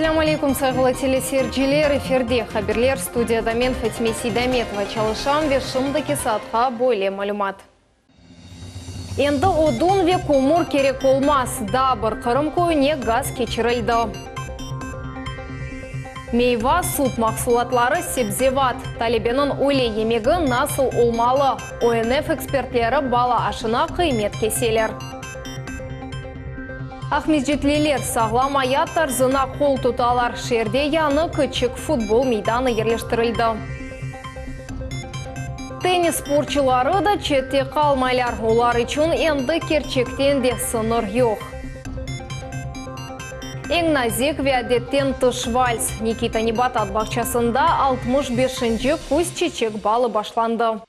Ассаламу алейкум, сайғылы телесерджілер, эфирде хаберлер студияда мен Фатиме Сейдаметова чалышам вешімді саатқа бойле малюмат. Енді одун ве комур керек олмас, дабыр қырым көйіне газ кечірілді. Мейва суп мақсулатлары себзеват. Талибенің өле емегі насыл олмалы. ОНФ экспертлері бала ашына қимет кеселер. Ахмезжетлелер сағлам аяттар зына қол тұталар. Шерде яны күчік футбол мейданы ерлештірілді. Теннис спортчылары да четте қалмайлар. Олар үшін енді керчектен де сыныр жоқ. Ең назик вәдеттен тұш вальс. Никита Небат атбақчасында 65-ші көз чечек балы башланды.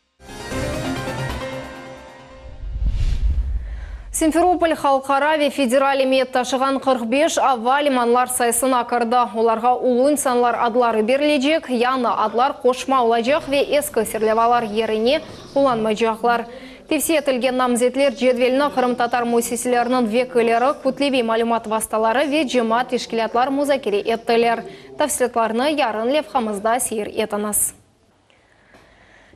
Симферополь халқарави федерали мет ташыған 45 авалиманлар сайсына кірді. Оларға улу инсанлар адлары берлежек, яны адлар қошма олажақ ве ескі серлевалар еріне уланмайжақлар. Тевсе етілген намзетлер жедвеліні Қырым татар мусиселерінің векілері күтлеви малюмат васталары ве жемат ешкілетлар музакері еттілер. Тавсетларны ярын левхамызда сейір етініз.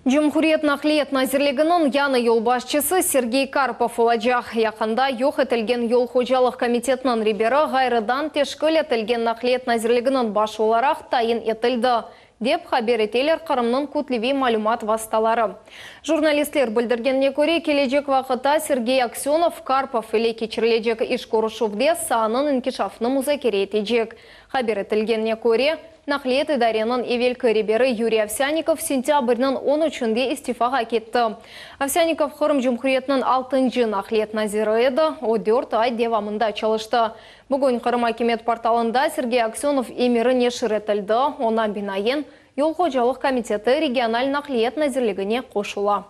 Жумхурет нақлиет назирлігінің яны елбашчысы Сергей Карпов олажақ. Яқында йоқ етілген ел хожалық комитетінің ребері ғайрыдан тешкіл етілген нақлиет назирлігінің баш оларақ тайын етілді, деп хабер етелер Қырымның күтлеви малюмат васталары. Журналистлер білдіргенне көре кележек вақыта Сергей Аксенов Карпов еле кечірілежек іш көрішуфде саанын инкишафны музакері етежек. Хабер етілгенне көре Нақлиет идаренің евелкі ребері Юрий Овсяников сентябрьнің 13-де истифаға кетті. Овсяников Қырым Жұмхуретінің 6-жы нақлиет назиры еді, о 4 ай девамында чалышты. Бүгін Қырым Акимет порталында Сергей Аксенов емері нешір етілді, ona бинайын Ел Хожалық комитеті региональ нақлиет назирлігіне қошыла.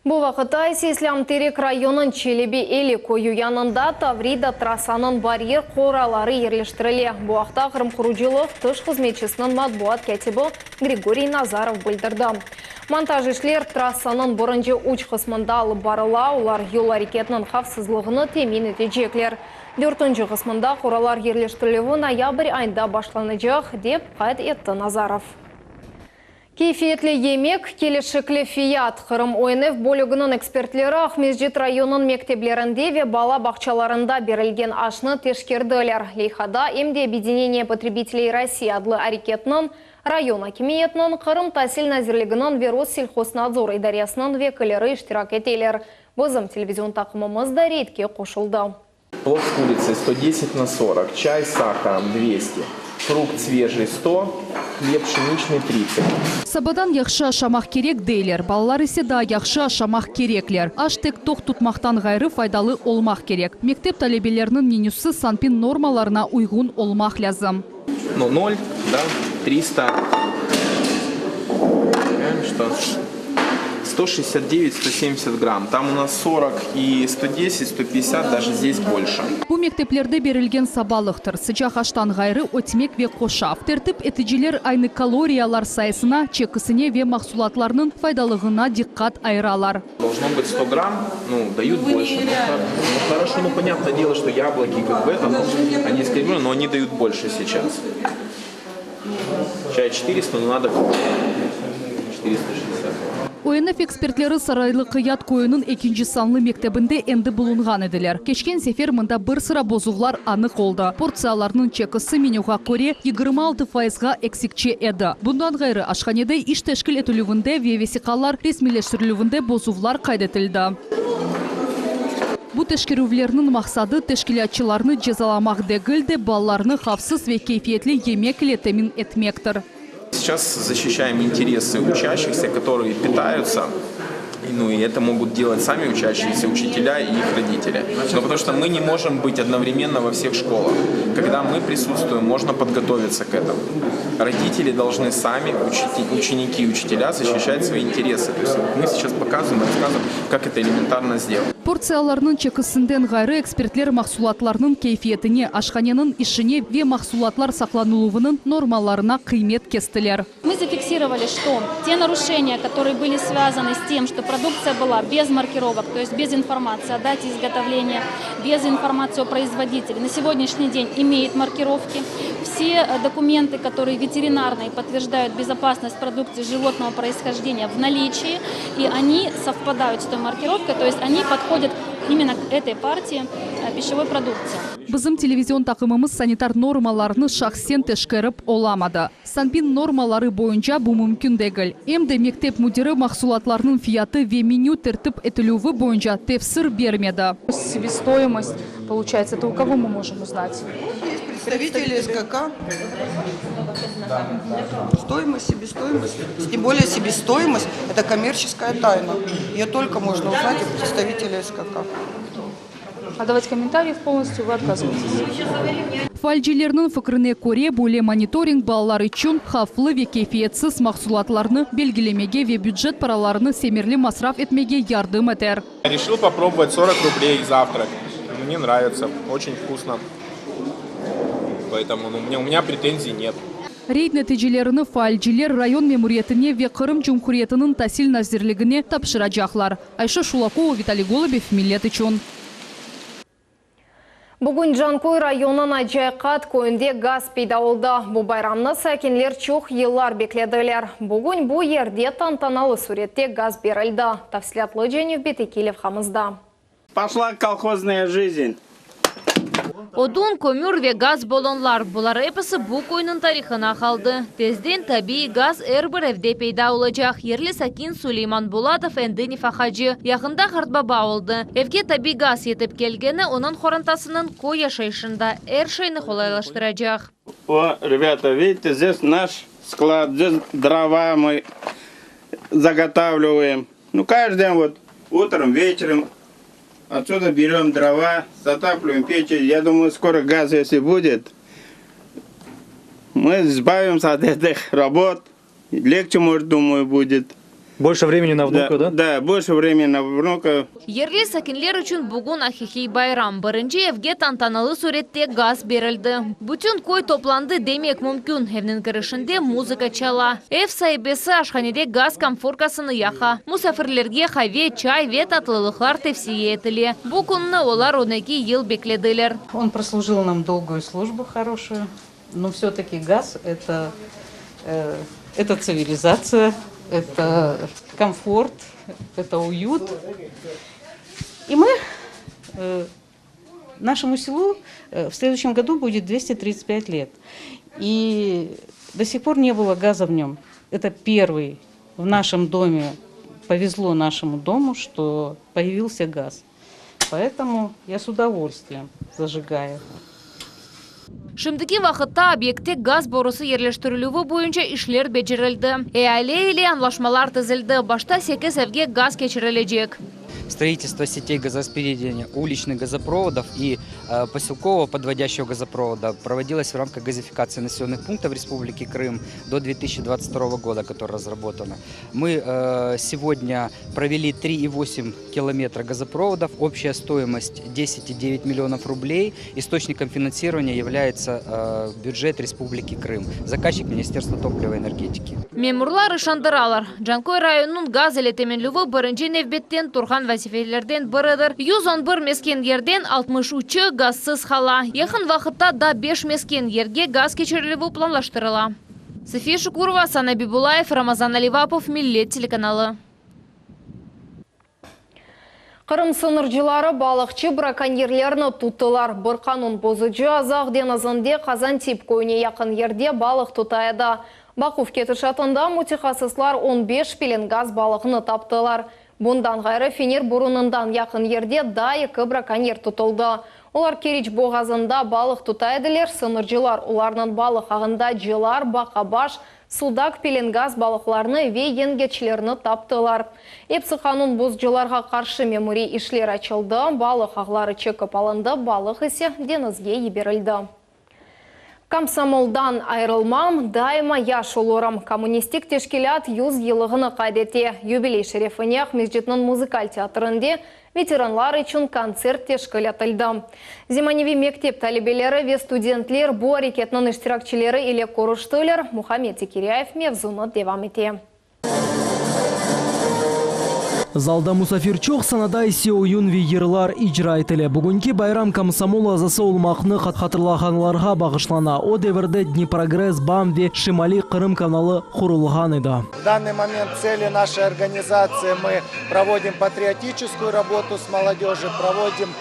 Бұл вақытта Ислам Терек районын Челеби елі көйі янында Таврида трасанын барьер қоралары ерлештіріле. Бұл вақытта Қырым Құружилық тұш қызметшісінің матбуат кәтібі Григорий Назаров білдірді. Монтажышлер трассанын бұрынжы уч қысмында алып барыла, олар ел әрекетінің қавсызлығыны темин етежеклер. 4-ші қысмында қоралар ерлештірілуі ноябрь айында башланacak деп қайт етті Назаров. Кейфиетлі емек келешіклі фият. Қырым ОНФ бөлігінің экспертлері Ахмезжет районын мектеблерінде ве бала бақчаларында берілген ашны тешкерділер. Лейхада емде объединение потребителей России адлы әрекетінің район акимиетінің Қырым тәсіл назирлігінің Верос сельхознадзор идариясының векілері іштирак етелер. Бозым телевизион тақымымыз да рейдке қошылды. Плов с курицей 110/40, чай с сахаром 200. Фрукт свежий 100, хлеб пшеничный 30. Сабадан яқшы ашамақ керек дейлер, балалар есе да яқшы ашамақ кереклер. Аштек тоқ тұтмақтан ғайры файдалы олмақ керек. Мектеп талебелерінің менюсы санпин нормаларына уйғын олмақ лязым. 0, да, 300. Что? 169-170 грамм. Там у нас 40 и 110-150, даже здесь больше. Бұл мектеплерде берілген сабалықтыр. Sıcak аштан ғайры өтмек ве қошав. Тәртіп етіжелер айны калориялар сайысына, чекісіне ве мақсулатларының файдалығына диққат айыралар. Должно быть 100 грамм, дают больше. Хорошо, понятное дело, что яблоки как бы это, они скорее, но они дают больше сейчас. Чай 400, но надо 460. ОНФ экспертлері сарайлы қият көйінің екінші санлы мектебінде әнді бұлынған еділер. Кешкен сефер мұнда бір sıra бозуғлар анық олды. Порцияларының чекісі менюға көре 26%-ға эксикче еді. Бұндан ғайры ашханеде іш тәшкіл етілуінде весиқалар ресмилештірілуінде бозуғлар қайдетілді. Бұл тәшкерувлерінің мақсады тәшкілятчыларны жезаламақ дегілді балаларны қавсыз ве кейфиетлі емек летемін етмектір. Сейчас защищаем интересы учащихся, которые питаются, и это могут делать сами учащиеся, учителя и их родители. Но потому что мы не можем быть одновременно во всех школах. Когда мы присутствуем, можно подготовиться к этому. Родители должны сами, ученики и учителя, защищать свои интересы. То есть мы сейчас показываем, рассказываем, как это элементарно сделать. Порцияларының чекісінден ғайры экспертлер мақсулатларының кейфиетіне, ашханенің ішіне ве мақсулатлар сақланылуының нормаларына қимет кестілер. Мы зафиксировали, что те нарушения, которые были связаны с тем, что продукция была без маркировок, то есть без информации о дате изготовления, без информации о производителе, на сегодняшний день имеет маркировки. Все документы, которые ветеринарные, подтверждают безопасность продукции животного происхождения в наличии, и они совпадают с той маркировкой, то есть они подходят именно к этой партии пищевой продукции. Bizim televizyon takımımız sanitar normalarını şahsen teşkərib olamadı. Sanpin normalары boyunca bu mümkün değil. Hem de mektep müdürü mahsulatlarının fiyatı ve menü tertip etilüvü boyunca tefsir vermedi. Себестоимость, получается, это у кого мы можем узнать? Представители СКК. Стоимость, себестоимость. Тем более себестоимость – это коммерческая тайна. Ее только можно узнать у представителей СКК. А давать комментариев полностью вы отказываетесь? Фальжилерінің фікіріне көре бөле мониторинг балалар үшін хавлы ве кейфиетсіз mahsulatlarını белгілемеге ве бюджет параларını семерлі масраф етмеге ярдым етер. Решил попробовать 40 рублей завтрак. Мне нравится, очень вкусно. Поэтому у меня претензий нет. Рейд нәтижелеріні фальжилер район мемуриетіне ве Қырым Жұмхуриетінің тасил назирлігіне тапшырacaklar. Айша Шулакова, Виталий Голубев, Миллет үшін. Бүгін Жанкой районына жайқат көйінде газ пейда oldu. Бұл байрамны сәкенлер чоқ еллар бекледілер. Бүгін бұл ерде тантаналы суретте газ берілді. Тafsilatlı Женев Бетекелев хамызда. Пошла колхозная жизнь. Odun, kömür ve gaz balonlar bular hepsi bu koyunun tarihine kaldı. Tezden tabii gaz bir evde peyda olacak. Yerli sakin Süleyman Bulatov endi nifakacı. Yakında Kartbaba oldu. Evge tabii gaz yetip gelgeni onun хоронтасының koy yaşayışında her şeyini kolaylaştıracak. О, ребята, видите, здесь наш склад, здесь дрова мы заготавливаем. Ну, каждый день вот утром, вечером отсюда берем дрова, затапливаем печь. Я думаю, скоро газ, если будет, мы избавимся от этих работ. Легче, может, думаю, будет. Больше времени на внука, да? Да, больше времени на внука. Yerli sakinler için bugün ahiki bayram. Birinci evge tantanalı surette gaz verildi. Bütün koy toplandı demek mümkün. Evinin girişinde müzik çala. Ev sahibesi aşhanede gaz konforkasını yaka. Musafirlerge kahve, çay ve tatlılıklar tavsiye etili. Bu konuda onlar 12 yıl beklediler. Он прослужил нам долгую службу хорошую, но все-таки газ это цивилизация. Это комфорт, это уют. И мы, нашему селу в следующем году будет 235 лет. И до сих пор не было газа в нем. Это первый в нашем доме. Повезло нашему дому, что появился газ. Поэтому я с удовольствием зажигаю. Şimdiki vakitte obiyekte gaz borusu yerleştirilüvü boyunca işler becerildi. Eale ile anlaşmalar tüzüldü. Başta 8 evge gaz geçirilecek. Строительство сетей газораспределения уличных газопроводов и поселкового подводящего газопровода проводилось в рамках газификации населенных пунктов Республики Крым до 2022 года, которая разработана. Мы сегодня провели 3,8 километра газопроводов. Общая стоимость 10,9 миллионов рублей. Источником финансирования является бюджет Республики Крым. Заказчик Министерство топлива и энергетики. Memurlar ışandırarlar. Jankoy rayonunun gaz ile teminlüvü birinci nevbetten Turhan vazifelerden biridir. 111 mesken yerden 63'ü gazsız hala. Yakın vakitte da 5 mesken yerge gaz geçirilüvü planlaştırıla. София Шукурова, Сана Бибулаев, Рамазан Аливапов, Миллет телеканалы. Қырым сыныржылары балықчы браконьерлерні тұттылар. Бір қанун бозыжы азақ деназынде қазан тип көйіне яқын ерде балық тұтайды. Бақув кетішатында мутихасыслар 15 пелен газ балықны таптылар. Бұндан ғайры фенер бұрынындан яқын ерде дайықы браконьер тұтылды. Олар Керич боғазында балық тұтайдылер, сыныржылар оларның балық ағында жылар, бақабаш, судак пелен газ балықларны ве енгечілеріні таптылар. Епсі қанун бұзжыларға қаршы мемори ішлер açılды, балық ағлары чекіп алынды, балық есе денізге еберілді. Комсомолдан айрылмам, дайыма яш олорым. Коммунистик тешкелят 100 елығыны қайдете. Юбилей шерефіне Ахмеджетнің музыкаль театрынде ветеранлар үшін концерт тешкелетілді. Зиманеви мектеп талебелері ве студентлер бұ әрекетнің іштиракчилері еле қорыштылер. Мухаммед Зекиряев мевзуны девам ете. Залда мусафирчук санадай сеуюн вейерлар ижра етілі. Бүгінгі байрам комсомол азасы олмақны қатырлағанларға бағышлана. О деверде Днепрогресс, Бамве, Шимали, Крым каналы құрылған еді. В данный момент цели нашей организации мы проводим патриотическую работу с молодежью, проводим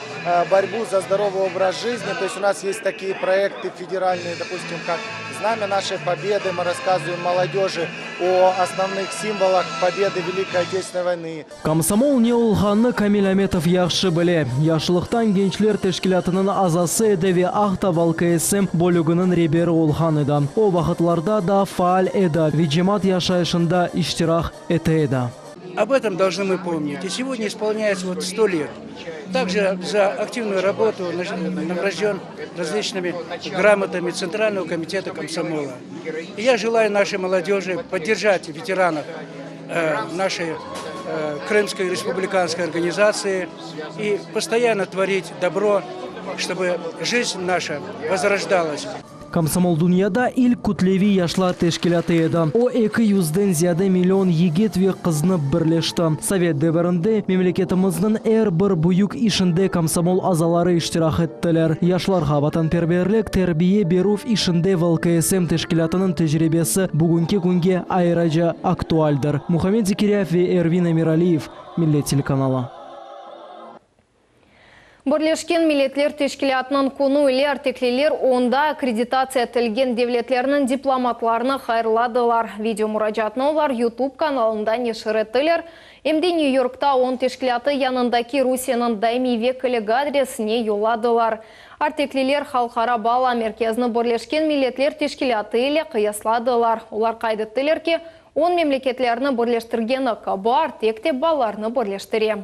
борьбу за здоровый образ жизни. То есть у нас есть такие проекты федеральные, допустим, как «Знамя нашей победы». Мы рассказываем молодежи о основных символах победы Великой Отечественной войны. Комсомол не олғаны Камил Аметов яқшы біле. Яшылықтан генчлер тешкілятының азасы әдеве ақта ВЛКСМ бөлігінің ребері олған еді. О вақытларда да фаал еді. Виджемат яшайшында иштирах еті еді. Об этом должны мы помнить. И сегодня исполняется 100 лет. Также за активную работу награжден различными грамотами Центрального комитета комсомола. И я желаю нашей молодежи поддержать ветеранов нашей Крымской республиканской организации и постоянно творить добро, чтобы жизнь наша возрождалась. Комсомол дүнияда ил күтлеви яшлар тешкилаты еді. О 200-ден зияда миллион егет ве қызны бірлешті. Совет дәвірінде мемлекетіміздің бір бұйық ішінде комсомол азалары іштирах еттілер. Яшларға ватанперверлік тәрбие берув ішінде ВЛКСМ тешкилатының тәжірибесі бүгінгі күнге айрыжа актуальдыр. Мухаммед Зекиряев ве Эрвин Эмиралиев, Миллет телеканалы. Бірлешкен милетлер тешкілятының көну үлі артеклелер онда аккредитация тілген девлетлерінің дипломатларыны хайырладылар. Видео мұражатыны олар YouTube каналында нешіреттілер. Емде Нью-Йоркта он тешкіляты янындаки Русияның дайми векілігі адресіне yoladылар. Артеклелер халқара бала мерkezini бірлешкен милетлер тешкіляты еле қиясладылар. Олар қайдыттылер ке, 10 мемлекетлеріні бірлештіргені кабы артекте баларыны бірлештіре.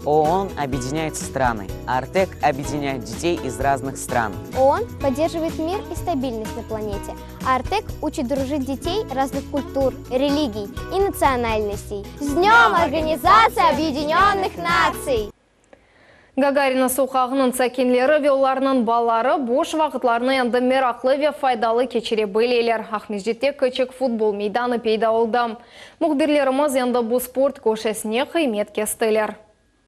ООН объединяет страны, а Артек объединяет детей из разных стран. ООН поддерживает мир и стабильность на планете, а Артек учит дружить детей разных культур, религий и национальностей. С Днем Организации Объединенных Наций! Гагарина соқағының сәкенлері ве оларының балары бош вақытларына енді мерақлы ве файдалы кечере бөлелер. Ахмеджетте көчек футбол мейданы пейда олды. Мұхбирлеріміз енді бұл спорт көшесіне қимет кестілер.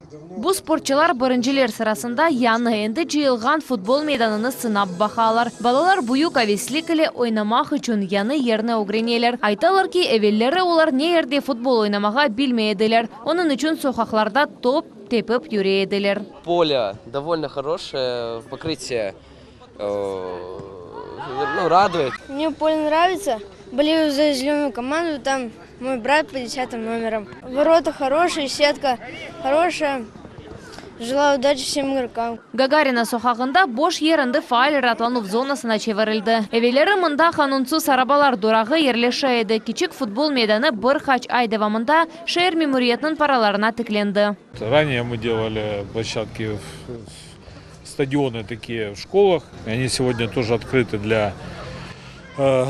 Бұл спортчылар біріншілер сырасында яны енді жиылған футбол мейданыны сынап бақалар. Балалар бұйық әвеслікілі ойнамақ үшін яны ерні огренелер. Айталар ки, әвеллері олар не ерде футбол ойнамаға білмейділер. Оның үшін соқақларда топ тепіп юрейділер. Поле довольно хорошее, покрытие радует. Мне поле нравится. Болею за зеленую команду, там мой брат по 10 номерам. Ворота хорошие, сетка хорошая. Желаю удачи всем игрокам. Гагарина соқағында бош ерінді файл ратланув зонасына чеверілді. Әвелері мұнда қанунсыз арабалар дұрағы ерлеші еді. Кичік футбол меданы бір хач айдывамында шер мемориетінің параларына тікленді. Ранее мы делали площадки, стадионы такие в школах. Они сегодня тоже открыты для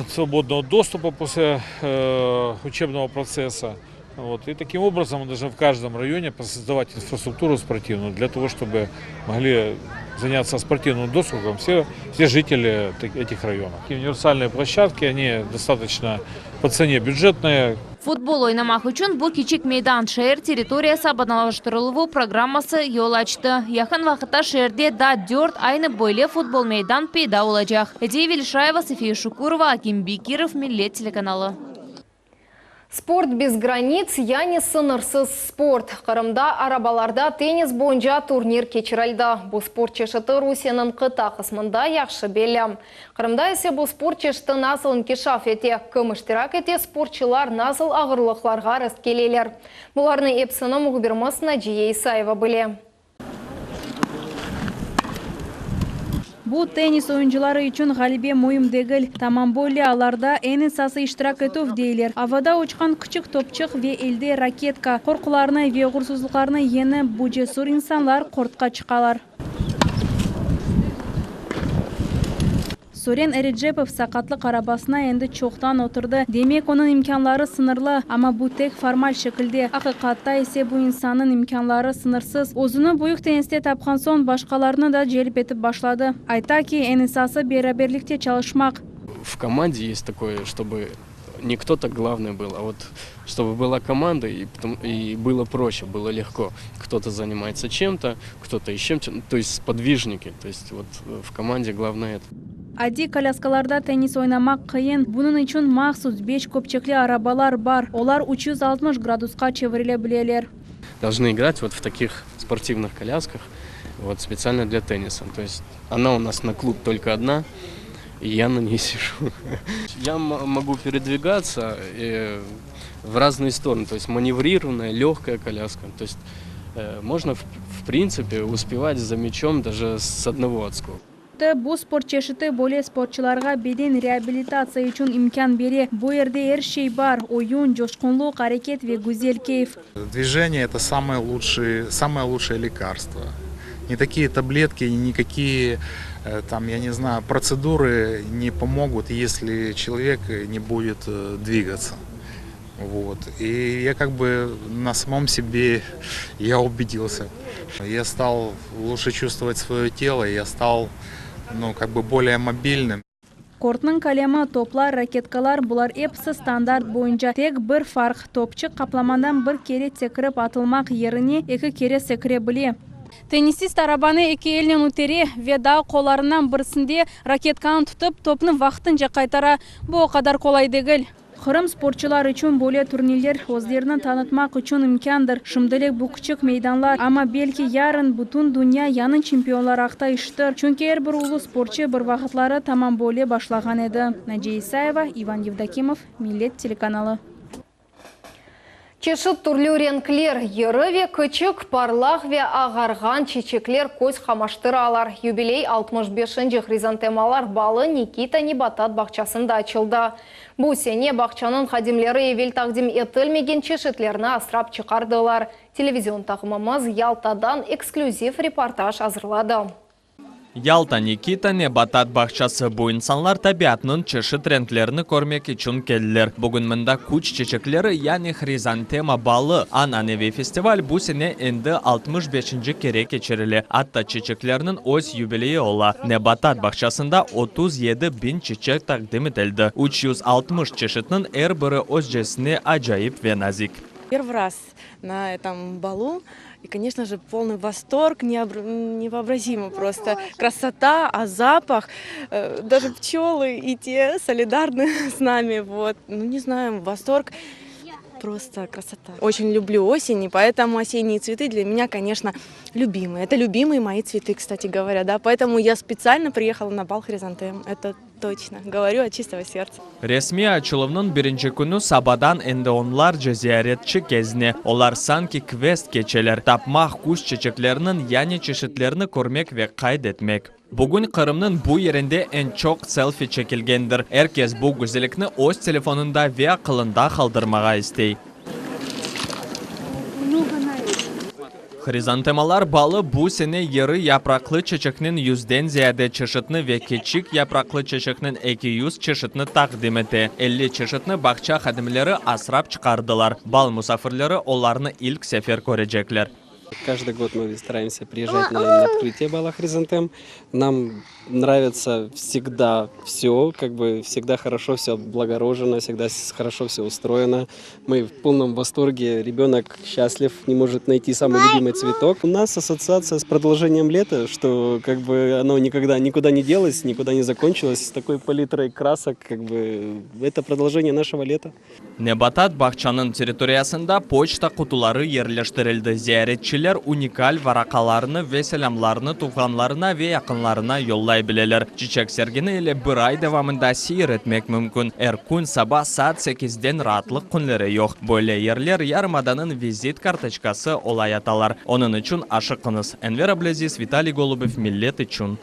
свободного доступа после учебного процесса. И таким образом мы должны в каждом районе создавать инфраструктуру спортивную для того, чтобы могли заняться спортивным доступом все жители этих районов. И универсальные площадки, они достаточно по цене бюджетные. Футбол ойнамақ үшін бұл кичик мейдан шәр территориясы абаналаштырылуы программасы yol açtı. Yakın вақытта шәрде да 4 айны бойле футбол мейдан пейда olacak. Эдей Велишаева, София Шукурова, Аким Бекиров, Миллет телеканалы. Спорт без границ, яни сынырсыз спорт. Қырымда арабаларда теннис бойынша турнир кечірілді. Бұл спорт чешіті Русияның қыта қысмында яқшы белі. Қырымда есе бұл спорт чешіті насылын кешаф ете. Көміштірак ете спортчылар насыл ағырлықларға рыст келелер. Бұларны епсіні мұғбірмыз Наджия Исаева біле. Бу теннис oyuncuları üçün галибе мойым дегіл. Тамам боле аларда әні сасы иштирак етув дейлер. Авада учқан күчік топчық ве елде ракетка. Корқуларны ве ғұрсызлықарны ені бу жесур инсанлар қортқа чықалар. Сурен Эреджепов сакатлык арабасына энди чоктан отурду. Демек, онун имканлары сынырлы, ама бу тек формаль шекилде. Акыкатта эсе бу инсандын имканлары сынырсыз. Озуну буюк теннисте тапкан соң башкаларны да желип этип башлады. Айтаки, НСАсы бераберликте чалышмак. В команде есть такое, чтобы не кто-то главный был, а вот чтобы была команда и было проще, было легко. Кто-то занимается чем-то, кто-то еще чем-то, то есть сподвижники. То есть вот в команде главное это. Ади коляскаларда теннис ойнамак кыйын. Бунун үчүн махсус 5 көпчөклүү арабалар бар. Олар 360 градуска чевриле билелер. Должны играть вот в таких спортивных колясках, вот специально для тенниса. То есть она у нас на клуб только одна. И я на ней сижу. Я могу передвигаться в разные стороны, то есть маневрированная, легкая коляска. То есть можно, в принципе, успевать за мячом даже с одного отскока. Бу спорт чешити более спортчуларга беден реабилитация үчүн имкан бере. Бу жерде эр шей бар: оюн, жошкунлук, аракет ве гүзел кейф. Движение — это самое лучшее лекарство. Никакие таблетки, никакие там, я не знаю, процедуры не помогут, если человек не будет двигаться. Вот. И я как бы на самом себе я убедился. Я стал лучше чувствовать свое тело, я стал как бы более мобильным. Кортнун калема топлар, ракеткалар булар эпсы стандарт боюнча тек бир фарк: топчу капламадан бир кере секирип атылмак жерине 2 кере секире биле. Теннисист арабаны 2 элден утере ве да коларынан бирсинде ракетканы тутуп топну вактынча кайтара. Бу кадар колай дегил. Кырым спортчулар үчүн более турнирлер өздерин таанытмак үчүн имкандыр. Шымдылык бу кичик мейданлар, ама белки ярын бутун дүйнө янын чемпионлар актайыштыр. Чүнки эр бир улуу спортчу бир вакытлары тамам боле башлаган эди. Надия Исаева, Иван Евдокимов, Милет телеканалы. Чешит түрлі ренклер, ерыве күчік, парлах ве ағарған чечеклер көз қамаштыралар. Юбилей 65-ші хризантемалар балы Никита Небатат бақчасында açıldı. Бұл сене бақчанын қадимлері евел тақдим етілмеген чешетлеріні асырап чықардылар. Телевизион тақымымыз Ялтадан эксклюзив репортаж азырлады. Ялта Никита Небатат бақшасы bu insanlar tabiatının çeşit renklerini görmek için geldiler. Bugün mında kuş çiçekleri yani hrizantema balı ananevi festival bu sene endi 65. kere geçirili. Hatta çiçeklerinin öz юбилейі ola. Nebatat бақшасында 37.000 çiçek takdim edildi. 360 çeşitinin her biri özcesine acayip ve nazik. Первый раз на этом балу. И, конечно же, полный восторг, невообразимо просто. Красота, а запах, даже пчелы и те солидарны с нами. Вот. Ну, не знаю, восторг, просто красота. Очень люблю осень, и поэтому осенние цветы для меня, конечно, любимые. Это любимые мои цветы, кстати говоря, да. Поэтому я специально приехала на бал хризантем. Это точно. Говорю от чистого сердца. Resmi açılımının birinci günü sabahdan endi onlarca ziyaretçi gezni. Olar sanki quest geçeler. Tapmak kuş çiçeklerinin yani çeşitlerini görmek ve kaydetmek. Bugün Kırım'ın bu yerinde en çok selfie çekilgendir. Herkes bu güzellikni öz telefonunda ve akılında kaldırmağa istey. Hrizantemalar balı bu sene yarı yapraklı çiçeknin 100'den ziyade çeşitini ve küçük yapraklı çiçeknin 200 çeşitini takdim etti. 50 çeşitini bakça xadimleri asrap çıkardılar. Bal musafirleri onlarını ilk sefer görecekler. Каждый год мы стараемся приезжать на открытие бала хризантем. Нам нравится всегда все, как бы всегда хорошо все облагорожено, всегда хорошо все устроено. Мы в полном восторге. Ребенок счастлив, не может найти самый любимый цветок. У нас ассоциация с продолжением лета, что как бы оно никуда не делось, никуда не закончилось. С такой палитрой красок, как бы это продолжение нашего лета. Nebatat бақчанын территориясында почта kutuları yerleştirildi. Ziyaretçiler unikal varakalarını ve selamlarını tuğanlarına ve yakınlarına yollay bileler. Çiçek sergini ile bir ay devamında seyir etmek mümkün. Her gün sabah saat 8'den rahatlık günleri yok. Böyle yerler Yarımada'nın vizit kartoçkası olay atalar. Onun için aşıkınız. Enver Ablaziz, Vitaliy Golubov, Millet için.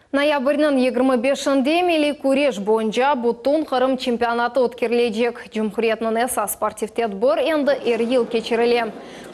Ноябрьнын 25-шінде милли күреш бойынша Бутун Қырым чемпионаты өткерілежек. Жұмхуриятның эса спортивтет бір енді ел кечіріле.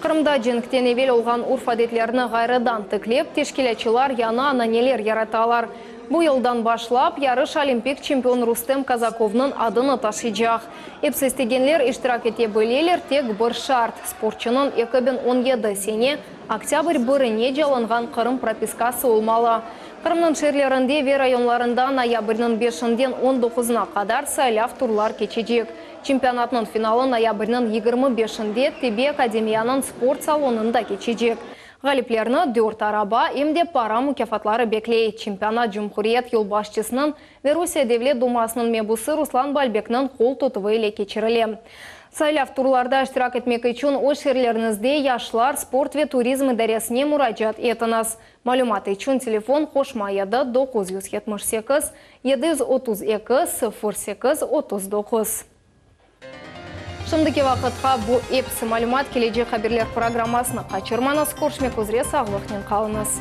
Қырымда женіктен евел олған урфадетлеріні ғайрыдан тіклеп, тешкелечілар яна ананелер яраталар. Бұл елдан башлап, ярыш олимпик чемпион Рустем Казаковның адыны ташыйжақ. Эпсестегенлер иштирак ете бөлелер тек бір шарт. Спортчының 2017 сене октябрь біріне жалынған Қырым пропискасы олмалы. Қырымның шерлерінде ве районларында ноябрьнің 5-ден 19-на қадар сайлав турлар кечежек. Чемпионатның финалы ноябрьнің 25-де Тебе Академияның спорт салонында кечежек. Ғалиплеріні 4 араба емде пара мүкафатлары беклей. Чемпионат Жұмхурият елбашчысының Верусия Девлет Думасының мебусы Руслан Бальбекнің қол тұтывы еле кечіріле. Сайлав турларда іштирак етмек үшін өз шерлеріңізде яшлар, спорт ве туризм идаресіне мұраджат етіңіз. Малюмат үшін телефон қошмайады 978 732 08 39. Шымдыке вақытқа бұл эпсі малюмат кележе қаберлер программасына қачырманыз, көршмек өзіре сағылықнен қалыңыз.